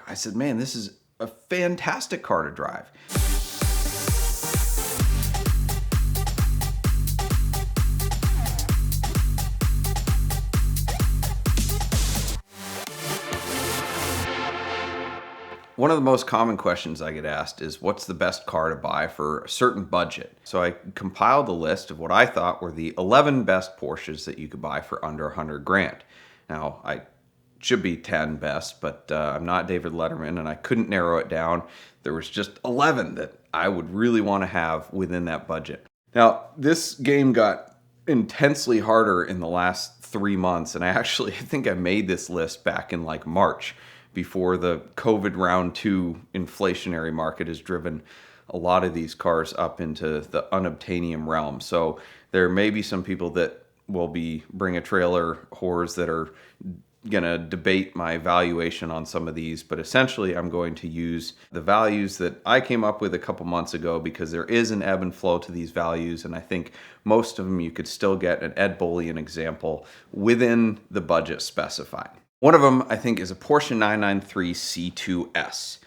I said, man, this is a fantastic car to drive. One of the most common questions I get asked is, what's the best car to buy for a certain budget? So I compiled a list of what I thought were the 11 best Porsches that you could buy for under 100 grand. Now, I should be 10 best, but I'm not David Letterman and I couldn't narrow it down. There was just 11 that I would really want to have within that budget. Now, this game got intensely harder in the last 3 months, and I think I made this list back in like March, before the COVID round 2 inflationary market has driven a lot of these cars up into the unobtainium realm. So there may be some people that will bring a trailer whores that are gonna debate my valuation on some of these, but essentially I'm going to use the values that I came up with a couple months ago, because there is an ebb and flow to these values, and I think most of them you could still get an Ed Bullion example within the budget specified. One of them, I think, is a Porsche 993 C2S.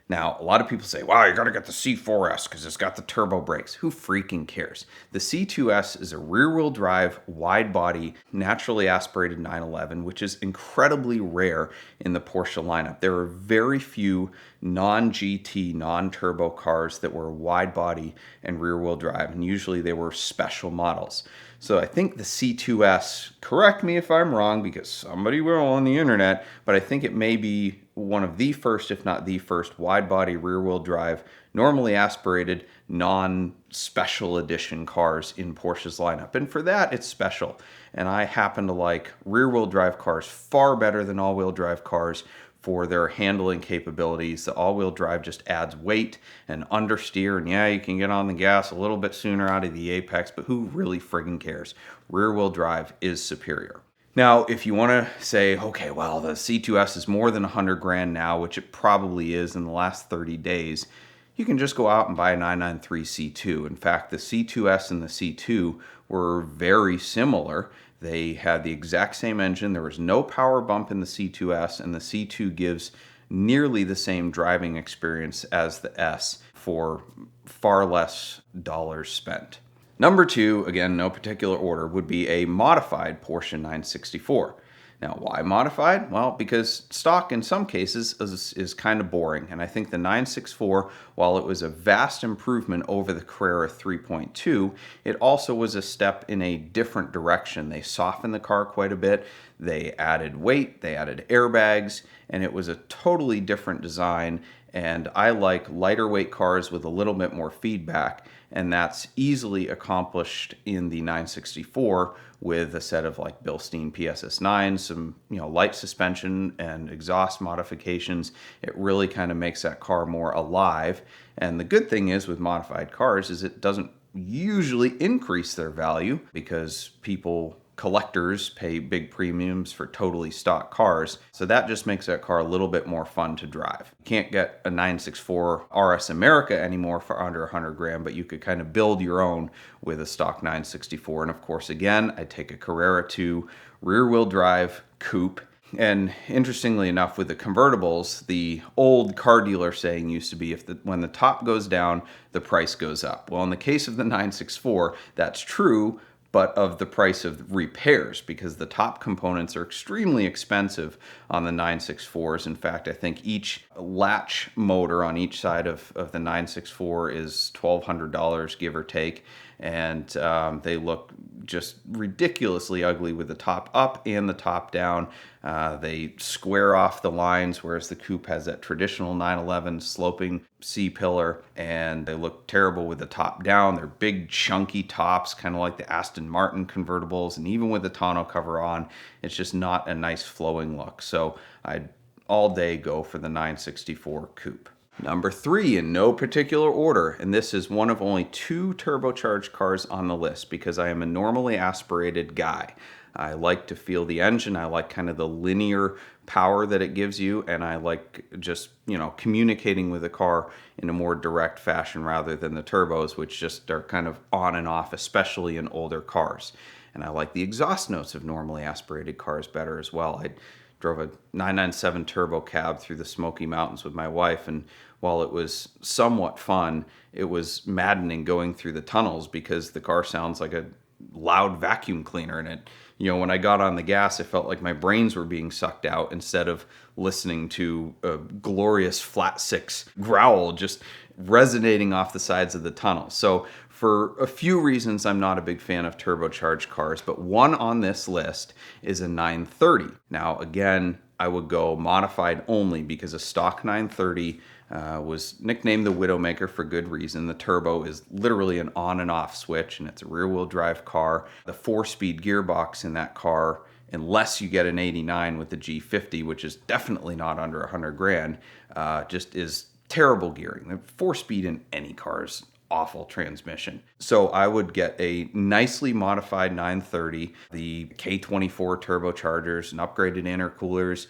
Now, a lot of people say, wow, you gotta get the C4S because it's got the turbo brakes. Who freaking cares? The C2S is a rear-wheel drive, wide-body, naturally aspirated 911, which is incredibly rare in the Porsche lineup. There are very few non-GT, non-turbo cars that were wide-body and rear-wheel drive, and usually they were special models. So I think the C2S, correct me if I'm wrong, because somebody will on the internet, but I think it may be one of the first, if not the first, wide-body rear-wheel drive, normally aspirated, non-special edition cars in Porsche's lineup. And for that, it's special. And I happen to like rear-wheel drive cars far better than all-wheel drive cars for their handling capabilities. The all-wheel drive just adds weight and understeer, and yeah, you can get on the gas a little bit sooner out of the apex, but who really friggin' cares? Rear-wheel drive is superior. Now, if you want to say, okay, well, the C2S is more than 100 grand now, which it probably is in the last 30 days, you can just go out and buy a 993 C2. In fact, the C2S and the C2 were very similar. They had the exact same engine. There was no power bump in the C2S, and the C2 gives nearly the same driving experience as the S for far less dollars spent. Number 2, again, no particular order, would be a modified Porsche 964. Now, why modified? Well, because stock in some cases is kind of boring, and I think the 964, while it was a vast improvement over the Carrera 3.2, it also was a step in a different direction. They softened the car quite a bit, they added weight, they added airbags, and it was a totally different design. And I like lighter weight cars with a little bit more feedback, and that's easily accomplished in the 964 with a set of like Bilstein PSS9, some light suspension and exhaust modifications. It really kind of makes that car more alive. And the good thing is with modified cars is it doesn't usually increase their value, because collectors pay big premiums for totally stock cars. So that just makes that car a little bit more fun to drive. You can't get a 964 RS America anymore for under 100 grand, but you could kind of build your own with a stock 964. And of course, again, I take a Carrera 2 rear-wheel drive coupe. And interestingly enough, with the convertibles, the old car dealer saying used to be, when the top goes down, the price goes up. Well, in the case of the 964, that's true, but of the price of repairs, because the top components are extremely expensive on the 964s. In fact, I think each latch motor on each side of the 964 is $1,200, give or take. And they look just ridiculously ugly with the top up and the top down. They square off the lines, whereas the coupe has that traditional 911 sloping C-pillar, and they look terrible with the top down. They're big, chunky tops, kind of like the Aston Martin convertibles, and even with the tonneau cover on, it's just not a nice flowing look. So I'd all day go for the 964 coupe. Number 3, in no particular order, and this is one of only 2 turbocharged cars on the list, because I am a normally aspirated guy. I like to feel the engine, I like kind of the linear power that it gives you, and I like just, communicating with the car in a more direct fashion rather than the turbos, which just are kind of on and off, especially in older cars. And I like the exhaust notes of normally aspirated cars better as well. I drove a 997 turbo cab through the Smoky Mountains with my wife, and while it was somewhat fun, it was maddening going through the tunnels because the car sounds like a loud vacuum cleaner. And it, when I got on the gas, it felt like my brains were being sucked out instead of listening to a glorious flat six growl just resonating off the sides of the tunnel. So for a few reasons, I'm not a big fan of turbocharged cars, but one on this list is a 930. Now, again, I would go modified only because a stock 930 was nicknamed the Widowmaker for good reason. The turbo is literally an on and off switch, and it's a rear-wheel drive car. The 4-speed gearbox in that car, unless you get an 89 with the G50, which is definitely not under 100 grand, just is terrible gearing. The 4-speed in any car is awful transmission. So I would get a nicely modified 930, the K24 turbochargers and upgraded intercoolers,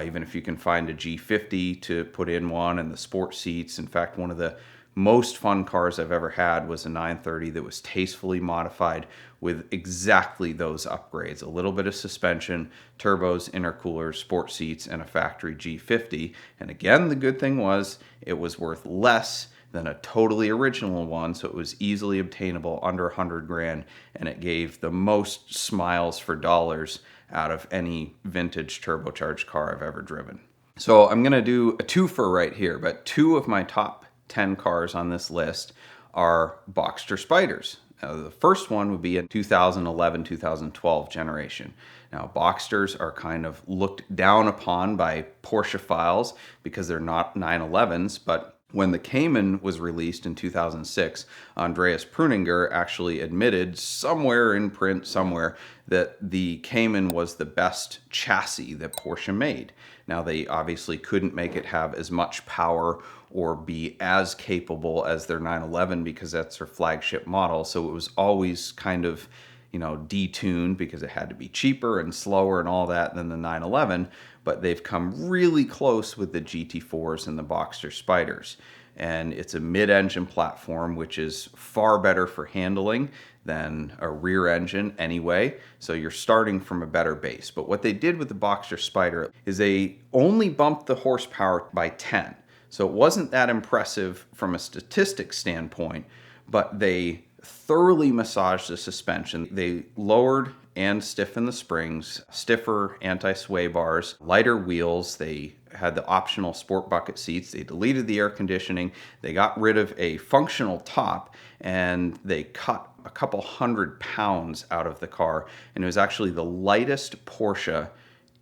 even if you can find a G50 to put in one, and the sport seats. In fact, one of the most fun cars I've ever had was a 930 that was tastefully modified with exactly those upgrades. A little bit of suspension, turbos, intercoolers, sport seats, and a factory G50. And again, the good thing was it was worth less than a totally original one, so it was easily obtainable under 100 grand, and it gave the most smiles for dollars out of any vintage turbocharged car I've ever driven. So I'm gonna do a twofer right here, but 2 of my top 10 cars on this list are Boxster Spiders. Now, the first one would be a 2011-2012 generation. Now, Boxsters are kind of looked down upon by Porsche-philes because they're not 911s, but when the Cayman was released in 2006, Andreas Pruninger actually admitted somewhere in print somewhere that the Cayman was the best chassis that Porsche made. Now, they obviously couldn't make it have as much power or be as capable as their 911 because that's their flagship model. So it was always kind of, detuned because it had to be cheaper and slower and all that than the 911. But they've come really close with the GT4s and the Boxster Spiders. And it's a mid-engine platform, which is far better for handling than a rear engine anyway. So you're starting from a better base. But what they did with the Boxster Spider is they only bumped the horsepower by 10. So it wasn't that impressive from a statistics standpoint, but they thoroughly massaged the suspension. They lowered and stiffened the springs, stiffer anti-sway bars, lighter wheels. They had the optional sport bucket seats. They deleted the air conditioning. They got rid of a functional top, and they cut a couple 100 pounds out of the car. And it was actually the lightest Porsche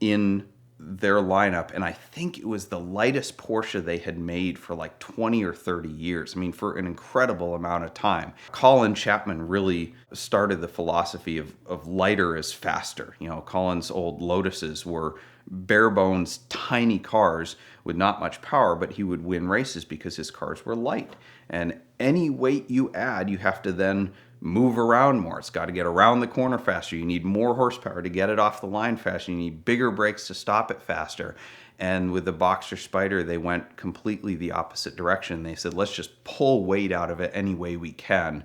in their lineup, and I think it was the lightest Porsche they had made for like 20 or 30 years. I mean, for an incredible amount of time. Colin Chapman really started the philosophy of lighter is faster. Colin's old Lotuses were bare bones, tiny cars with not much power, but he would win races because his cars were light. And any weight you add, you have to then move around more. It's got to get around the corner faster. You need more horsepower to get it off the line faster. You need bigger brakes to stop it faster. And with the Boxster Spider, they went completely the opposite direction. They said, let's just pull weight out of it any way we can.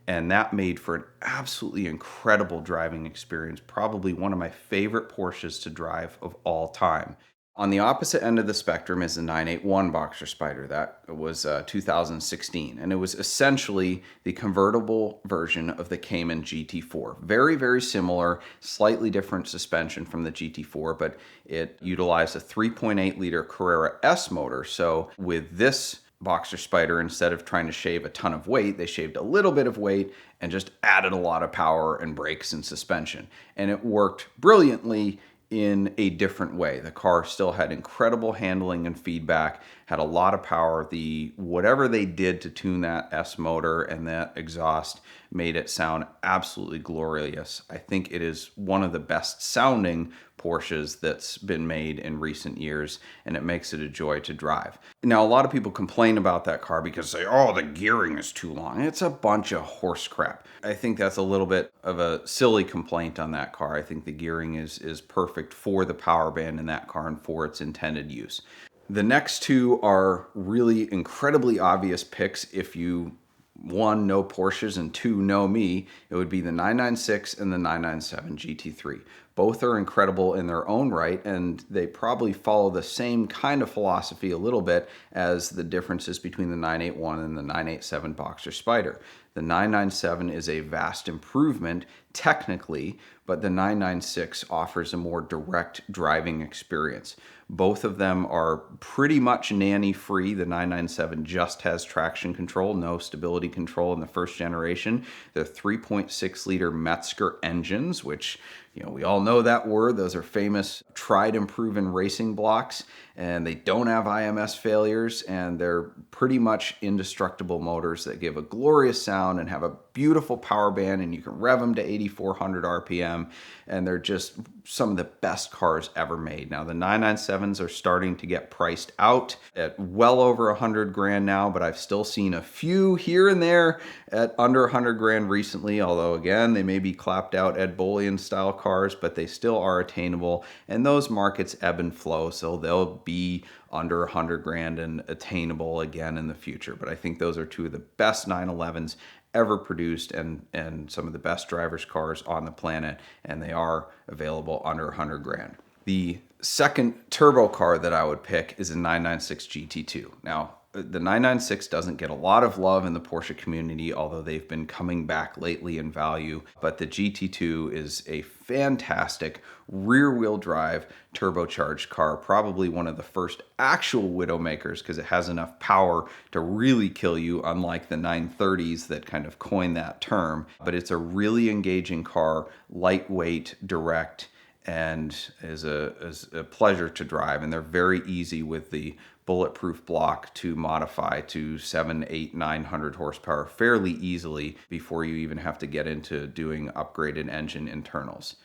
And that made for an absolutely incredible driving experience. Probably one of my favorite Porsches to drive of all time. On the opposite end of the spectrum is the 981 Boxster Spider. That was 2016, and it was essentially the convertible version of the Cayman GT4. Very, very similar, slightly different suspension from the GT4, but it utilized a 3.8 liter Carrera S motor. So with this Boxster Spider, instead of trying to shave a ton of weight, they shaved a little bit of weight and just added a lot of power and brakes and suspension. And it worked brilliantly in a different way. The car still had incredible handling and feedback, had a lot of power. Whatever they did to tune that S motor and that exhaust made it sound absolutely glorious. I think it is one of the best sounding Porsches that's been made in recent years, and it makes it a joy to drive. Now, a lot of people complain about that car because they say, oh, the gearing is too long. It's a bunch of horse crap. I think that's a little bit of a silly complaint on that car. I think the gearing is perfect for the power band in that car and for its intended use. The next two are really incredibly obvious picks if you, one, know Porsches, and two, know me. It would be the 996 and the 997 GT3. Both are incredible in their own right, and they probably follow the same kind of philosophy a little bit as the differences between the 981 and the 987 Boxster Spider. The 997 is a vast improvement technically, but the 996 offers a more direct driving experience. Both of them are pretty much nanny free. The 997 just has traction control, no stability control in the first generation. They're 3.6 liter Metzger engines, which we all know that word. Those are famous, tried and proven racing blocks, and they don't have IMS failures, and they're pretty much indestructible motors that give a glorious sound and have a beautiful power band, and you can rev them to 8,400 RPM, and they're just some of the best cars ever made. Now, the 997s are starting to get priced out at well over 100 grand now, but I've still seen a few here and there at under 100 grand recently, although again, they may be clapped out Ed Bolian style cars, but they still are attainable, and those markets ebb and flow, so they'll be under 100 grand and attainable again in the future. But I think those are two of the best 911s ever produced, and some of the best drivers' cars on the planet, and they are available under 100 grand. The second turbo car that I would pick is a 996 GT2. Now, the 996 doesn't get a lot of love in the Porsche community, although they've been coming back lately in value, but the GT2 is a fantastic rear-wheel drive turbocharged car, probably one of the first actual widowmakers because it has enough power to really kill you, unlike the 930s that kind of coined that term. But it's a really engaging car, lightweight, direct, and is a pleasure to drive, and they're very easy with the bulletproof block to modify to 700, 800, 900 horsepower fairly easily before you even have to get into doing upgraded engine internals.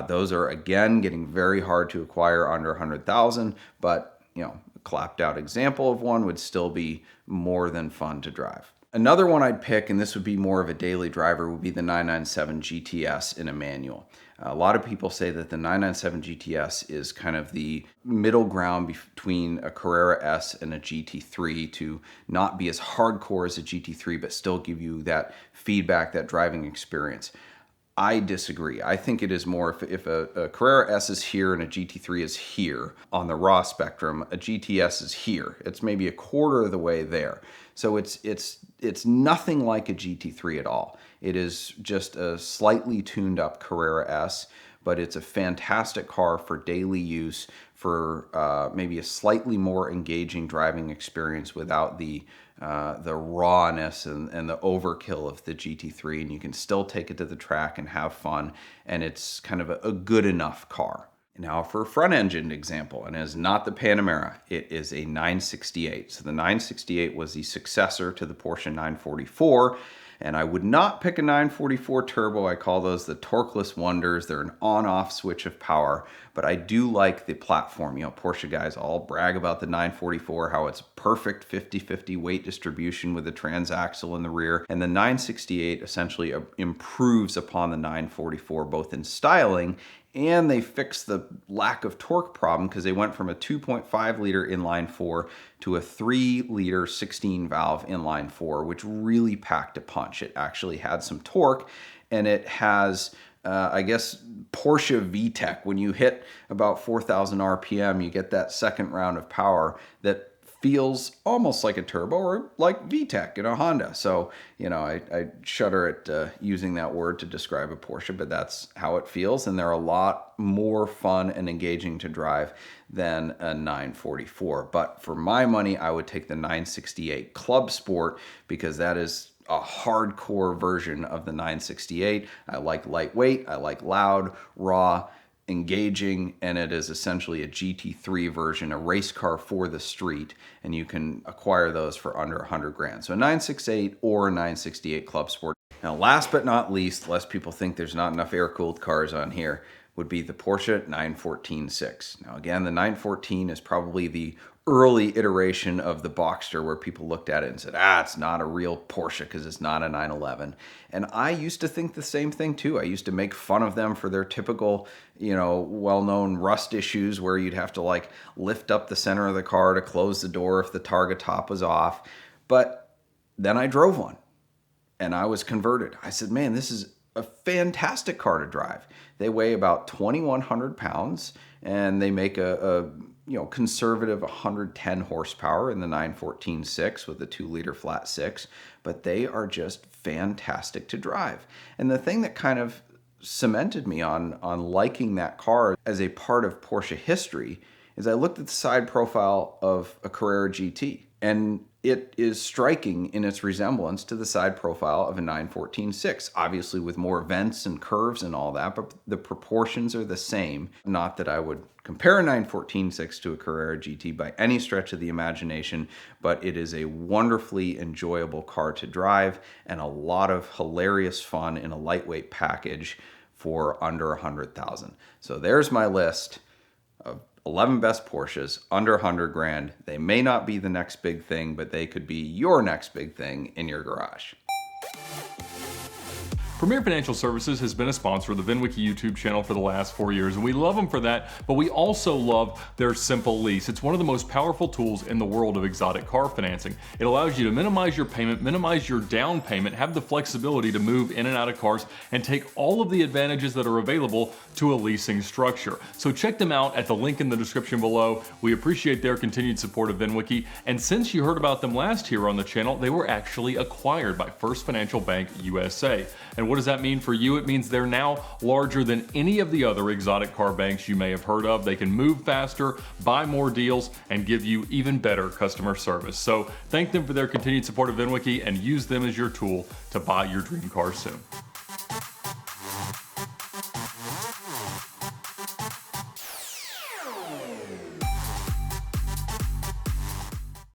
Those are, again, getting very hard to acquire under 100,000, but a clapped out example of one would still be more than fun to drive. Another one I'd pick, and this would be more of a daily driver, would be the 997 GTS in a manual. A lot of people say that the 997 GTS is kind of the middle ground between a Carrera S and a GT3 to not be as hardcore as a GT3, but still give you that feedback, that driving experience. I disagree. I think it is more, if a Carrera S is here and a GT3 is here on the raw spectrum, a GTS is here. It's maybe a quarter of the way there. So it's nothing like a GT3 at all. It is just a slightly tuned up Carrera S, but it's a fantastic car for daily use, for maybe a slightly more engaging driving experience without the rawness and the overkill of the GT3, and you can still take it to the track and have fun, and it's kind of a good enough car. Now for a front-engined example, and it is not the Panamera, it is a 968. So the 968 was the successor to the Porsche 944, and I would not pick a 944 turbo. I call those the torqueless wonders. They're an on-off switch of power, but I do like the platform. Porsche guys all brag about the 944, how it's perfect 50-50 weight distribution with a transaxle in the rear, and the 968 essentially improves upon the 944, both in styling, and they fixed the lack of torque problem because they went from a 2.5 liter inline four to a 3 liter 16 valve inline four, which really packed a punch. It actually had some torque, and it has, I guess, Porsche VTEC. When you hit about 4,000 RPM, you get that second round of power that feels almost like a turbo or like VTEC in a Honda. So, I shudder at using that word to describe a Porsche, but that's how it feels. And they're a lot more fun and engaging to drive than a 944. But for my money, I would take the 968 Club Sport because that is a hardcore version of the 968. I like lightweight, I like loud, raw, engaging, and it is essentially a GT3 version, a race car for the street, and you can acquire those for under 100 grand. So a 968 or a 968 Club Sport. Now, last but not least, lest people think there's not enough air-cooled cars on here, would be the Porsche 914-6. Now, again, the 914 is probably the early iteration of the Boxster where people looked at it and said, it's not a real Porsche because it's not a 911. And I used to think the same thing too. I used to make fun of them for their typical, well-known rust issues where you'd have to lift up the center of the car to close the door if the targa top was off. But then I drove one and I was converted. I said, man, this is a fantastic car to drive. They weigh about 2,100 pounds and they make a conservative 110 horsepower in the 914-6 with a 2-liter flat 6, but they are just fantastic to drive. And the thing that kind of cemented me on liking that car as a part of Porsche history is I looked at the side profile of a Carrera GT, and it is striking in its resemblance to the side profile of a 914-6, obviously with more vents and curves and all that, but the proportions are the same. Not that I would compare a 914-6 to a Carrera GT by any stretch of the imagination, but it is a wonderfully enjoyable car to drive and a lot of hilarious fun in a lightweight package for under 100,000. So there's my list of 11 best Porsches under 100 grand. They may not be the next big thing, but they could be your next big thing in your garage. Premier Financial Services has been a sponsor of the VINwiki YouTube channel for the last 4 years, and we love them for that, but we also love their Simple Lease. It's one of the most powerful tools in the world of exotic car financing. It allows you to minimize your payment, minimize your down payment, have the flexibility to move in and out of cars, and take all of the advantages that are available to a leasing structure. So check them out at the link in the description below. We appreciate their continued support of VINwiki, and since you heard about them last year on the channel, they were actually acquired by First Financial Bank USA. And what does that mean for you? It means they're now larger than any of the other exotic car banks you may have heard of. They can move faster, buy more deals, and give you even better customer service. So thank them for their continued support of VINwiki and use them as your tool to buy your dream car soon.